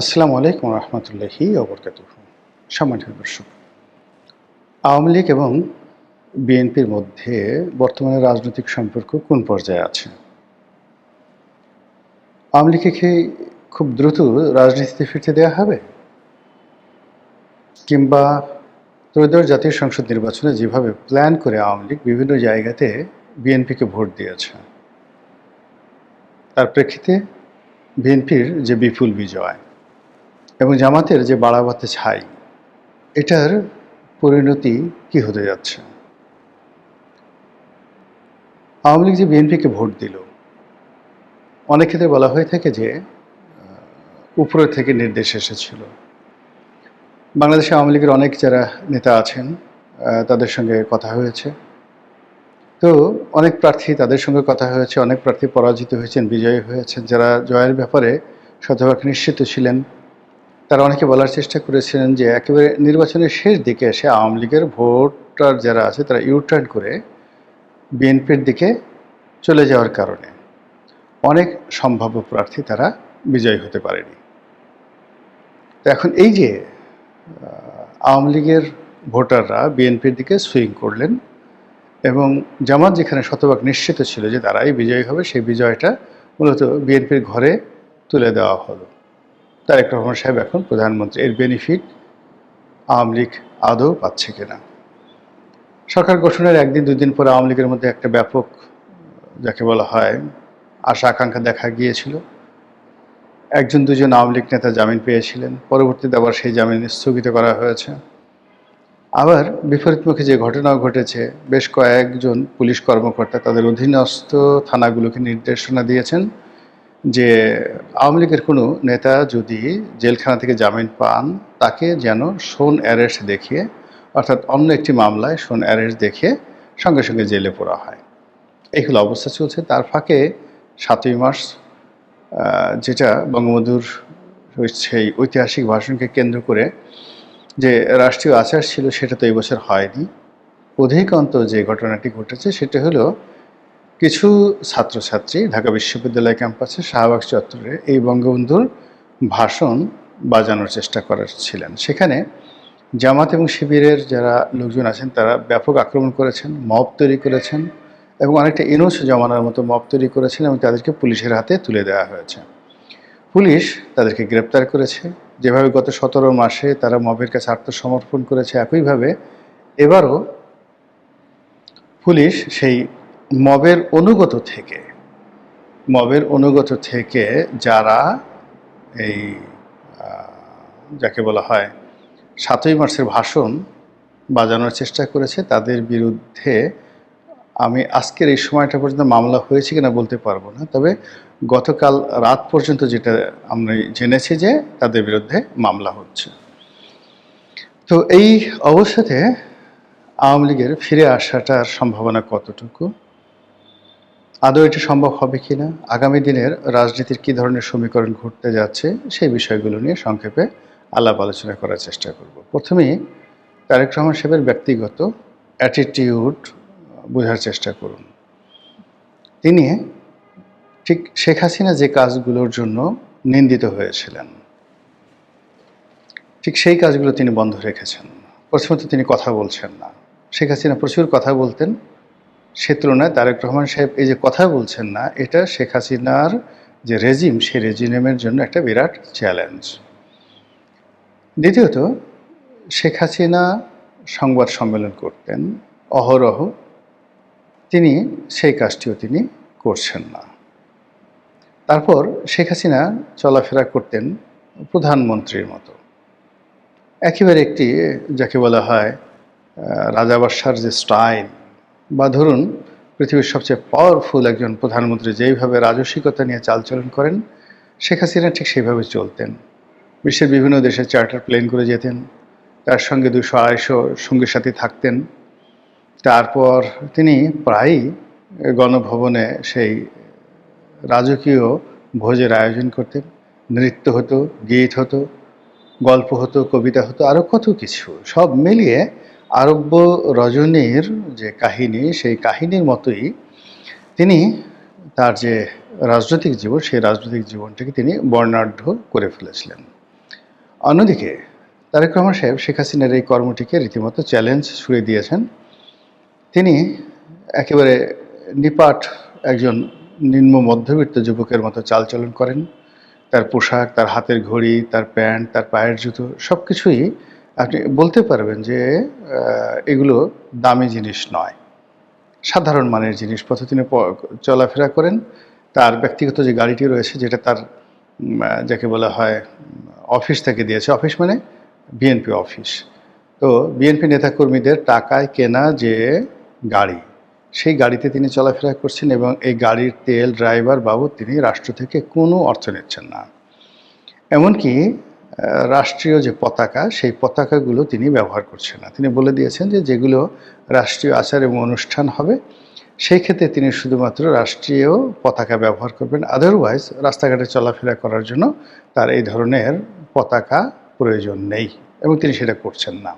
আসসালামু আলাইকুম রহমতুল্লাহি ওবরকাতুহু। সম্মানিত দর্শক, আওয়ামী লীগ এবং বিএনপির মধ্যে বর্তমানে রাজনৈতিক সম্পর্ক কোন পর্যায়ে আছে? আওয়ামী লীগকে কি খুব দ্রুত রাজনীতিতে ফিরতে দেওয়া হবে, কিংবা ত্রয়োদশ জাতীয় সংসদ নির্বাচনে যেভাবে প্ল্যান করে আওয়ামী লীগ বিভিন্ন জায়গাতে বিএনপিকে ভোট দিয়েছে, তার প্রেক্ষিতে বিএনপির যে বিপুল বিজয় এবং জামাতের যে বাড়াবাতে ছাই, এটার পরিণতি কি হতে যাচ্ছে? আওয়ামী লীগ যে বিএনপিকে ভোট দিল, অনেক ক্ষেত্রে বলা হয়ে থাকে যে উপরে থেকে নির্দেশ এসেছিল। বাংলাদেশে আওয়ামী লীগের অনেক যারা নেতা আছেন তাদের সঙ্গে কথা হয়েছে। তো অনেক প্রার্থী, তাদের সঙ্গে কথা হয়েছে, অনেক প্রার্থী পরাজিত হয়েছেন, বিজয়ী হয়েছেন। যারা জয়ের ব্যাপারে শতভাগ নিশ্চিত ছিলেন, তারা অনেকে বলার চেষ্টা করেছিলেন যে একেবারে নির্বাচনের শেষ দিকে এসে আওয়ামী লীগের ভোটার যারা আছে তারা ইউটার্ন করে বিএনপির দিকে চলে যাওয়ার কারণে অনেক সম্ভাব্য প্রার্থী তারা বিজয়ী হতে পারেনি। তো এখন এই যে আওয়ামী লীগের ভোটাররা বিএনপির দিকে সুইং করলেন এবং জামাত যেখানে শতভাগ নিশ্চিত ছিল যে তারাই বিজয়ী হবে, সেই বিজয়টা মূলত বিএনপির ঘরে তুলে দেওয়া হলো। তারেক রহমান সাহেব এখন প্রধানমন্ত্রী, এর বেনিফিট আওয়ামী লীগ আদৌ পাচ্ছে কিনা? সরকার গঠনের একদিন দুই দিন পরে আওয়ামী লীগের মধ্যে একটা ব্যাপক, যাকে বলা হয়, আশা আকাঙ্ক্ষা দেখা গিয়েছিল। একজন দুজন আওয়ামী লীগ নেতা জামিন পেয়েছিলেন, পরবর্তীতে আবার সেই জামিন স্থগিত করা হয়েছে। আবার বিপরীতমুখী যে ঘটনাও ঘটেছে, বেশ কয়েকজন পুলিশ কর্মকর্তা তাদের অধীনস্থ থানাগুলোকে নির্দেশনা দিয়েছেন যে আওয়ামী লীগের কোনো নেতা যদি জেলখানা থেকে জামিন পান, তাকে যেন শোন অ্যারেস্ট দেখিয়ে, অর্থাৎ অন্য একটি মামলায় শোন অ্যারেস্ট দেখিয়ে সঙ্গে সঙ্গে জেলে পোরা হয়। এইগুলো অবস্থা চলছে। তার ফাঁকে ৭ই মার্চ, যেটা বঙ্গবন্ধুর সেই ঐতিহাসিক ভাষণকে কেন্দ্র করে যে রাষ্ট্রীয় আচার ছিল, সেটা তো এই বছর হয়নি। অধিকান্ত যে ঘটনাটি ঘটেছে সেটা হলো কিছু ছাত্রছাত্রী ঢাকা বিশ্ববিদ্যালয় ক্যাম্পাসে শাহবাগ চত্বরে এই বঙ্গবন্ধুর ভাষণ বাজানোর চেষ্টা করেছিলেন। সেখানে জামাত এবং শিবিরের যারা লোকজন আছেন তারা ব্যাপক আক্রমণ করেছেন, মব তৈরি করেছেন এবং অনেকটা ইনুস জমানার মতো মব তৈরি করেছেন এবং তাদেরকে পুলিশের হাতে তুলে দেওয়া হয়েছে। পুলিশ তাদেরকে গ্রেপ্তার করেছে। যেভাবে গত ১৭ মাসে তারা মবের কাছে আত্মসমর্পণ করেছে, একইভাবে এবারও পুলিশ সেই মবের অনুগত থেকে যারা এই যাকে বলা হয় ৭ই মার্চের ভাষণ বাজানোর চেষ্টা করেছে, তাদের বিরুদ্ধে আমি আজকের এই সময়টা পর্যন্ত মামলা হয়েছে কিনা বলতে পারবো না, তবে গতকাল রাত পর্যন্ত যেটা আমরা জেনেছি যে তাদের বিরুদ্ধে মামলা হচ্ছে। তো এই অবস্থাতে আওয়ামী লীগের ফিরে আসাটার সম্ভাবনা কতটুকু, আদৌ এটা সম্ভব হবে কিনা, আগামী দিনের রাজনীতির কী ধরনের সমীকরণ ঘটতে যাচ্ছে, সেই বিষয়গুলো নিয়ে সংক্ষেপে আলাপ আলোচনা করার চেষ্টা করব। প্রথমেই তারেক রহমান সাহেবের ব্যক্তিগত অ্যাটিটিউড বোঝার চেষ্টা করুন। তিনি ঠিক শেখ হাসিনা যে কাজগুলোর জন্য নিন্দিত হয়েছিলেন, ঠিক সেই কাজগুলো তিনি বন্ধ রেখেছেন। প্রথমত তিনি কথা বলছেন না। শেখ হাসিনা প্রচুর কথা বলতেন, সে তুলনায় তারেক রহমান সাহেব এই যে কথা বলছেন না, এটা শেখ হাসিনার যে রেজিম, সেই রেজিমের জন্য একটা বিরাট চ্যালেঞ্জ। দ্বিতীয়ত, শেখ হাসিনা সংবাদ সম্মেলন করতেন অহরহ, তিনি সেই কাজটিও তিনি করছেন না। তারপর শেখ হাসিনা চলাফেরা করতেন প্রধানমন্ত্রীর মতো, একেবারে একটি যাকে বলা হয় রাজা বাদশার যে স্টাইল, বা ধরুন পৃথিবীর সবচেয়ে পাওয়ারফুল একজন প্রধানমন্ত্রী যেইভাবে রাজস্বিকতা নিয়ে চালচলন করেন, শেখ হাসিনা ঠিক সেইভাবে চলতেন। বিশ্বের বিভিন্ন দেশে চার্টার প্লেন করে যেতেন, তার সঙ্গে ২০০-২৫০ সঙ্গী সাথী থাকতেন। তারপর তিনি প্রায়ই গণভবনে সেই রাজকীয় ভোজের আয়োজন করতেন। নৃত্য হতো, গীত হতো, গল্প হতো, কবিতা হতো, আরও কত কিছু। সব মিলিয়ে আরব্য রজনীর যে কাহিনী, সেই কাহিনীর মতোই তিনি তার যে রাজনৈতিক জীবন, সেই রাজনৈতিক জীবনটাকে তিনি বর্ণাঢ্য করে ফেলেছিলেন। অন্যদিকে তারেক রহমান সাহেব শেখ হাসিনার এই কর্মটিকে রীতিমতো চ্যালেঞ্জ ছুড়ে দিয়েছেন। তিনি একেবারে নিপাট একজন নিম্ন মধ্যবিত্ত যুবকের মতো চালচলন করেন। তার পোশাক, তার হাতের ঘড়ি, তার প্যান্ট, তার পায়ের জুতো সবকিছুই আপনি বলতে পারবেন যে এগুলো দামি জিনিস নয়, সাধারণ মানের জিনিসপত্র তিনি চলাফেরা করেন। তার ব্যক্তিগত যে গাড়িটি রয়েছে, যেটা তার যাকে বলা হয় অফিস থেকে দিয়েছে, অফিস মানে বিএনপি অফিস। তো বিএনপি নেতাকর্মীদের টাকায় কেনা যে গাড়ি, সেই গাড়িতে তিনি চলাফেরা করছেন এবং এই গাড়ির তেল, ড্রাইভার বাবদ তিনি রাষ্ট্র থেকে কোনো অর্থ নিচ্ছেন না। এমনকি রাষ্ট্রীয় যে পতাকা, সেই পতাকাগুলো তিনি ব্যবহার করছেন না। তিনি বলে দিয়েছেন যে যেগুলো রাষ্ট্রীয় আচার এবং অনুষ্ঠান হবে, সেই ক্ষেত্রে তিনি শুধুমাত্র রাষ্ট্রীয় পতাকা ব্যবহার করবেন। আদারওয়াইজ রাস্তাঘাটে চলাফেরা করার জন্য তার এই ধরনের পতাকা প্রয়োজন নেই এবং তিনি সেটা করছেন না।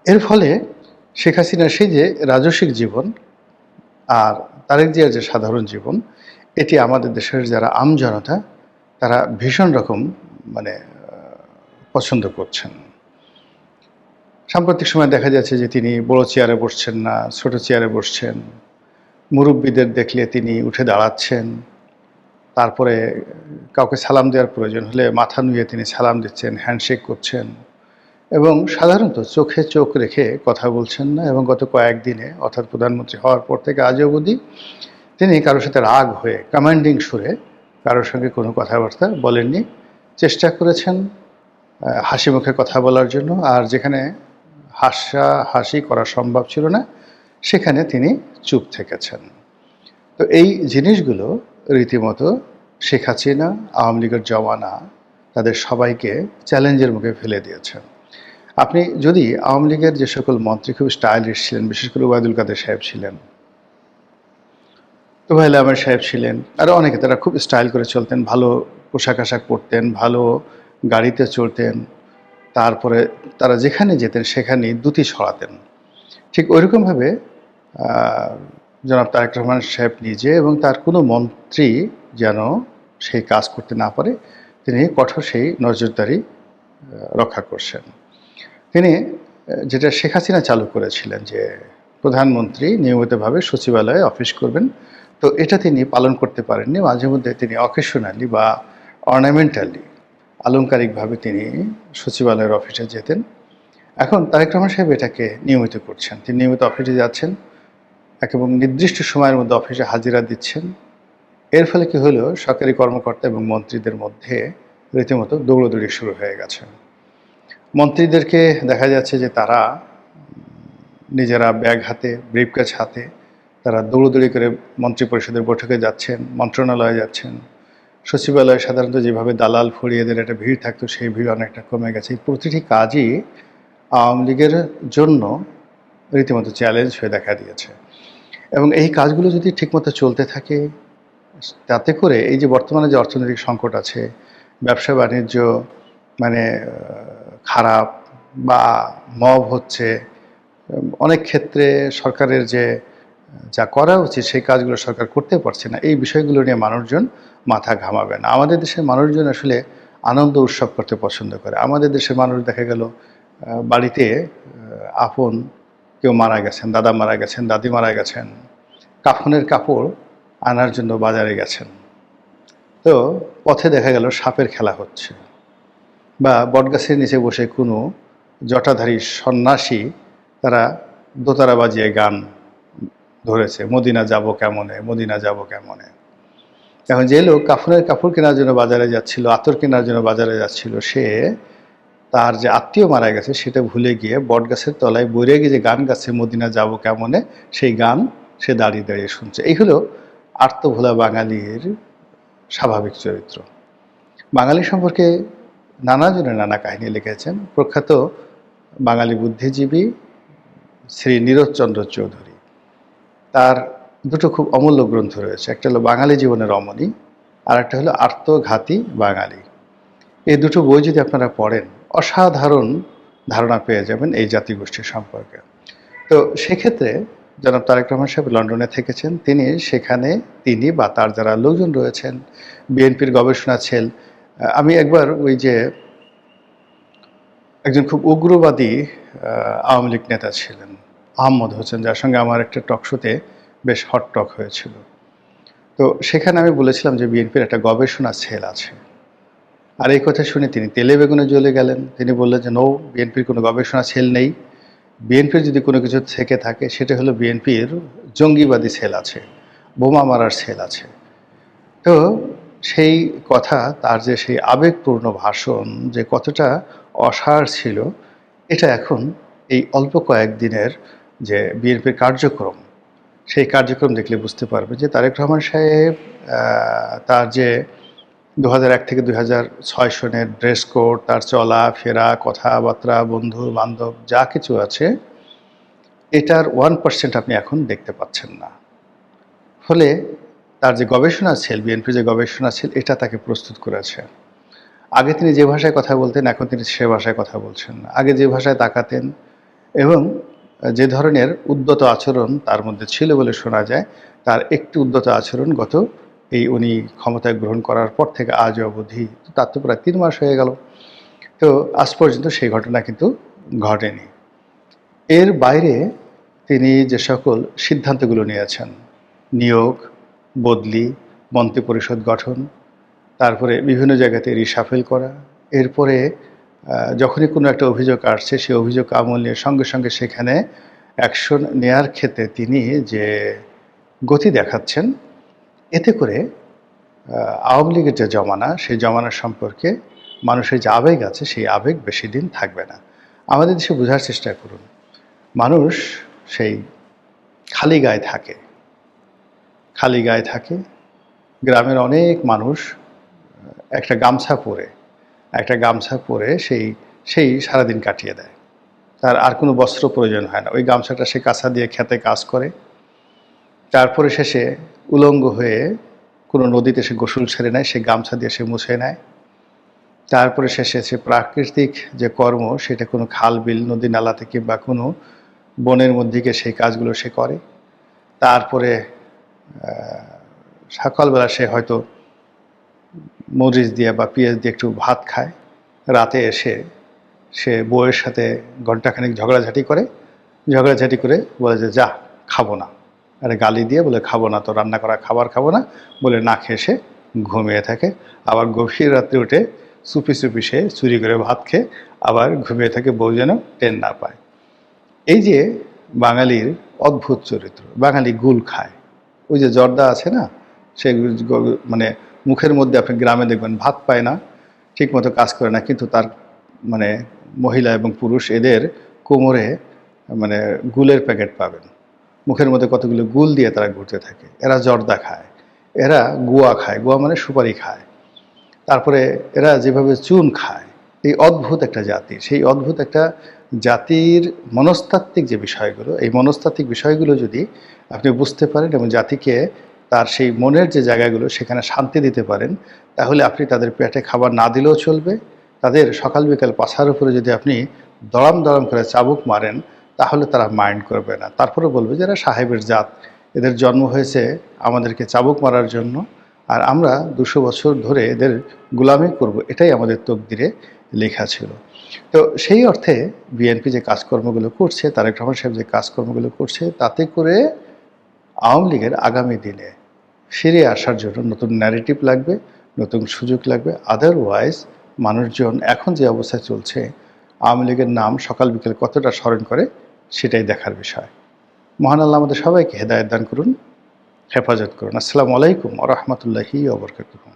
এর ফলে শেখ হাসিনার সেই যে রাজস্বিক জীবন আর তারেক জিয়ার যে সাধারণ জীবন, এটি আমাদের দেশের যারা আমজনতা তারা ভীষণ রকম পছন্দ করছেন। সাম্প্রতিক সময় দেখা যাচ্ছে যে তিনি বড় চেয়ারে বসছেন না, ছোট চেয়ারে বসছেন। মুরব্বীদের দেখলে তিনি উঠে দাঁড়াচ্ছেন। তারপরে কাউকে সালাম দেওয়ার প্রয়োজন হলে মাথা নুয়ে তিনি সালাম দিচ্ছেন, হ্যান্ডশেক করছেন এবং সাধারণত চোখে চোখ রেখে কথা বলছেন না। এবং গত কয়েকদিনে, অর্থাৎ প্রধানমন্ত্রী হওয়ার পর থেকে আজ অবধি, তিনি কারোর সাথে রাগ হয়ে কমান্ডিং সুরে কারোর সঙ্গে কোনো কথাবার্তা বলেননি। চেষ্টা করেছেন হাসি মুখে কথা বলার জন্য, আর যেখানে হাসাহাসি করা সম্ভব ছিল না সেখানে তিনি চুপ থেকেছেন। তো এই জিনিসগুলো রীতিমতো শেখ হাসিনা, আওয়ামী লীগের জমানা তাদের সবাইকে চ্যালেঞ্জের মুখে ফেলে দিয়েছেন। আপনি যদি আওয়ামী লীগের যে সকল মন্ত্রী খুব স্টাইলিশ ছিলেন, বিশেষ করে ওবায়দুল কাদের সাহেব ছিলেন, তোফায়েল আহমেদ সাহেব ছিলেন, আরও অনেকে, তারা খুব স্টাইল করে চলতেন, ভালো পোশাক আশাক পরতেন, ভালো গাড়িতে চলতেন, তারপরে তারা যেখানে যেতেন সেখানেই দ্যুতি ছড়াতেন। ঠিক ওইরকমভাবে জনাব তারেক রহমান সাহেব নিজে এবং তার কোনো মন্ত্রী যেন সেই কাজ করতে না পারে, তিনি কঠোর সেই নজরদারি রক্ষা করছেন। তিনি যেটা শেখ হাসিনা চালু করেছিলেন যে প্রধানমন্ত্রী নিয়মিতভাবে সচিবালয়ে অফিস করবেন, তো এটা তিনি পালন করতে পারেননি। মাঝে মধ্যে তিনি অকেশনালি বা অর্নামেন্টালি, আলংকারিকভাবে তিনি সচিবালয়ের অফিসে যেতেন। এখন তারেক রহমান সাহেব এটাকে নিয়মিত করছেন। তিনি নিয়মিত অফিসে যাচ্ছেন এবং নির্দিষ্ট সময়ের মধ্যে অফিসে হাজিরা দিচ্ছেন। এর ফলে কি হলো, সরকারি কর্মকর্তা এবং মন্ত্রীদের মধ্যে রীতিমতো দৌড়দৌড়ি শুরু হয়ে গেছে। মন্ত্রীদেরকে দেখা যাচ্ছে যে তারা নিজেরা ব্যাগ হাতে, ব্রিফকেস হাতে তারা দৌড়দৌড়ি করে মন্ত্রী পরিষদের বৈঠকে যাচ্ছেন, মন্ত্রণালয়ে যাচ্ছেন। সচিবালয়ে সাধারণত যেভাবে দালাল ফড়িয়েদের একটা ভিড় থাকতো, সেই ভিড় অনেকটা কমে গেছে। এই প্রতিটি কাজই আওয়ামী লীগের জন্য রীতিমতো চ্যালেঞ্জ হয়ে দেখা দিয়েছে এবং এই কাজগুলো যদি ঠিকমতো চলতে থাকে, তাতে করে এই যে বর্তমানে যে অর্থনৈতিক সংকট আছে, ব্যবসা বাণিজ্য খারাপ বা মব হচ্ছে, অনেক ক্ষেত্রে সরকারের যা করা উচিত সেই কাজগুলো সরকার করতে পারছে না, এই বিষয়গুলো নিয়ে মানুষজন মাথা ঘামাবে না। আমাদের দেশের মানুষজন আসলে আনন্দ উৎসব করতে পছন্দ করে। আমাদের দেশের মানুষ দেখা গেল বাড়িতে আপন কেউ মারা গেছেন, দাদা মারা গেছেন, দাদি মারা গেছেন, কাফনের কাপড় আনার জন্য বাজারে গেছেন, তো পথে দেখা গেল সাপের খেলা হচ্ছে, বা বটগাছের নিচে বসে কোনো জটাধারী সন্ন্যাসী তারা দোতারা বাজিয়ে গান ধরেছে, মদিনা যাব কেমনে, মদিনা যাব কেমনে। এখন যে লোক কাফনের কাপড় কেনার জন্য বাজারে যাচ্ছিল, আতর কেনার জন্য বাজারে যাচ্ছিল, সে তার যে আত্মীয় মারা গেছে সেটা ভুলে গিয়ে বটগাছের তলায় বইরে গিয়ে যে গান গাচ্ছে মদিনা যাব কেমনে, সেই গান সে দাঁড়িয়ে দাঁড়িয়ে শুনছে। এই হলো আর্তভোলা বাঙালির স্বাভাবিক চরিত্র। বাঙালি সম্পর্কে নানাজনে নানা কাহিনী লিখেছেন। প্রখ্যাত বাঙালি বুদ্ধিজীবী শ্রী নীরজচন্দ্র চৌধুরী, তার দুটো খুব অমূল্য গ্রন্থ রয়েছে। একটা হলো বাঙালি জীবনের রমণী, আর একটা হলো আত্মঘাতী বাঙালি। এই দুটো বই যদি আপনারা পড়েন, অসাধারণ ধারণা পেয়ে যাবেন এই জাতিগোষ্ঠীর সম্পর্কে। তো সেক্ষেত্রে জনাব তারেক রহমান সাহেব লন্ডনে থেকেছেন। তিনি সেখানে, তিনি বা তার যারা লোকজন রয়েছেন, বিএনপির গবেষণা সেল, আমি একবার ওই যে একজন খুব উগ্রবাদী আওয়ামী লীগ নেতা ছিলেন আহমদ হোসেন, যার সঙ্গে আমার একটা টক শোতে বেশ হট টক হয়েছিল। তো সেখানে আমি বলেছিলাম যে বিএনপির একটা গবেষণা সেল আছে। আর এই কথা শুনে তিনি তেলে বেগুনে জ্বলে গেলেন। তিনি বললেন যে নো, বিএনপির কোনো গবেষণা সেল নেই। বিএনপির যদি কোনো কিছু থেকে থাকে সেটা হলো বিএনপির জঙ্গিবাদী সেল আছে, বোমা মারার সেল আছে। তো সেই কথা, তার যে সেই আবেগপূর্ণ ভাষণ যে কতটা অসার ছিল, এটা এখন এই অল্প কয়েকদিনের যে বিএনপির কার্যক্রম, সেই কার্যক্রম দেখলে বুঝতে পারবে যে তারেক রহমান সাহেব তার যে 2001 থেকে 2006 সনের ড্রেস কোড, তার চলা ফেরা, কথাবার্তা, বন্ধু বান্ধব যা কিছু আছে, এটার 1% আপনি এখন দেখতে পাচ্ছেন না। ফলে তার যে গবেষণা সেল, বিএনপি যে গবেষণা সেল, এটা তাকে প্রস্তুত করেছে। আগে তিনি যে ভাষায় কথা বলতেন, এখন তিনি সে ভাষায় কথা বলছেন না। আগে যে ভাষায় তাকাতেন এবং যে ধরনের উদ্যত আচরণ তার মধ্যে ছিল বলে শোনা যায়, তার একটু উদ্যত আচরণ গত এই উনি ক্ষমতায় গ্রহণ করার পর থেকে আজ অবধি, তার তো প্রায় 3 মাস হয়ে গেল, তো আজ পর্যন্ত সেই ঘটনা কিন্তু ঘটেনি। এর বাইরে তিনি যে সকল সিদ্ধান্তগুলো নিয়েছেন, নিয়োগ, বদলি, মন্ত্রিপরিষদ গঠন, তারপরে বিভিন্ন জায়গাতে রিশাফেল করা, এরপরে যখনই কোনো একটা অভিযোগ আসছে সেই অভিযোগ আমল নিয়ে সঙ্গে সঙ্গে সেখানে অ্যাকশন নেয়ার ক্ষেত্রে তিনি যে গতি দেখাচ্ছেন, এতে করে আওয়ামী লীগের যে জমানা, সেই জমানা সম্পর্কে মানুষের যে আবেগ আছে, সেই আবেগ বেশি দিন থাকবে না। আমাদের দেশে বোঝার চেষ্টা করুন, মানুষ সেই খালি গায়ে থাকে, খালি গায়ে থাকে। গ্রামের অনেক মানুষ একটা গামছা পরে সেই সারাদিন কাটিয়ে দেয়। তার আর কোনো বস্ত্র প্রয়োজন হয় না। ওই গামছাটা সে কাঁচা দিয়ে খেতে কাজ করে। তারপরে শেষে উলঙ্গ হয়ে কোনো নদীতে সে গোসল সেরে নেয়, সে গামছা দিয়ে সে মুছে নেয়। তারপরে শেষে সে প্রাকৃতিক যে কর্ম, সেটা কোনো খাল বিল নদী নালাতে কিংবা কোনো বনের মধ্যে গিয়ে সেই কাজগুলো সে করে। তারপরে সকালবেলা সে হয়তো মরিচ দিয়ে বা পেঁয়াজ দিয়ে একটু ভাত খায়। রাতে এসে সে বউয়ের সাথে ঘণ্টাখানেক ঝগড়াঝাটি করে বলে যে যা খাবো না, আরে গালি দিয়ে বলে খাবো না, তো রান্না করা খাবার খাবো না বলে না খেয়ে সে ঘুমিয়ে থাকে। আবার গভীর রাত্রে উঠে চুপি চুপি সে চুরি করে ভাত খেয়ে আবার ঘুমিয়ে থাকে, বউ যেন টের না পায়। এই যে বাঙালির অদ্ভুত চরিত্র, বাঙালি গুল খায়। ওই যে জর্দা আছে না, সে মানে মুখের মধ্যে আপনি গ্রামে দেখবেন ভাত পায় না, ঠিকমতো কাজ করে না, কিন্তু তার মানে মহিলা এবং পুরুষ এদের কোমরে মানে গুলের প্যাকেট পাবেন, মুখের মধ্যে কতগুলো গুল দিয়ে তারা ঘুরতে থাকে। এরা জর্দা খায়, এরা গুয়া খায়, গুয়া মানে সুপারি খায়, তারপরে এরা যেভাবে চুন খায়। এই অদ্ভুত একটা জাতি, সেই অদ্ভুত একটা জাতির মনস্তাত্ত্বিক যে বিষয়গুলো, এই মনস্তাত্ত্বিক বিষয়গুলো যদি আপনি বুঝতে পারেন এবং জাতিকে তার সেই মনের যে জায়গাগুলো সেখানে শান্তি দিতে পারেন, তাহলে আপনি তাদের পেটে খাবার না দিলেও চলবে। তাদের সকাল বিকাল পাছার উপরে যদি আপনি দড়াম দড়াম করে চাবুক মারেন, তাহলে তারা মাইন্ড করবে না। তারপরে বলবে যে এরা সাহেবের জাত, এদের জন্ম হয়েছে আমাদেরকে চাবুক মারার জন্য, আর আমরা 200 বছর ধরে এদের গোলামি করব, এটাই আমাদের তকদিরে লেখা ছিল। তো সেই অর্থে বিএনপি যে কাজকর্মগুলো করছে, তারেক রহমান সাহেব যে কাজকর্মগুলো করছে, তাতে করে আওয়ামী লীগের আগামী দিনে ফিরে আসার জন্য নতুন ন্যারেটিভ লাগবে, নতুন সুযোগ লাগবে। আদারওয়াইজ মানুষজন এখন যে অবস্থায় চলছে, আওয়ামী লীগের নাম সকাল বিকেল কতটা স্মরণ করে সেটাই দেখার বিষয়। মহান আল্লাহ আমাদের সবাইকে হেদায়েত দান করুন, হেফাজত করুন। আসসালামু আলাইকুম ওয়া রাহমাতুল্লাহি ওয়া বারাকাতুহু।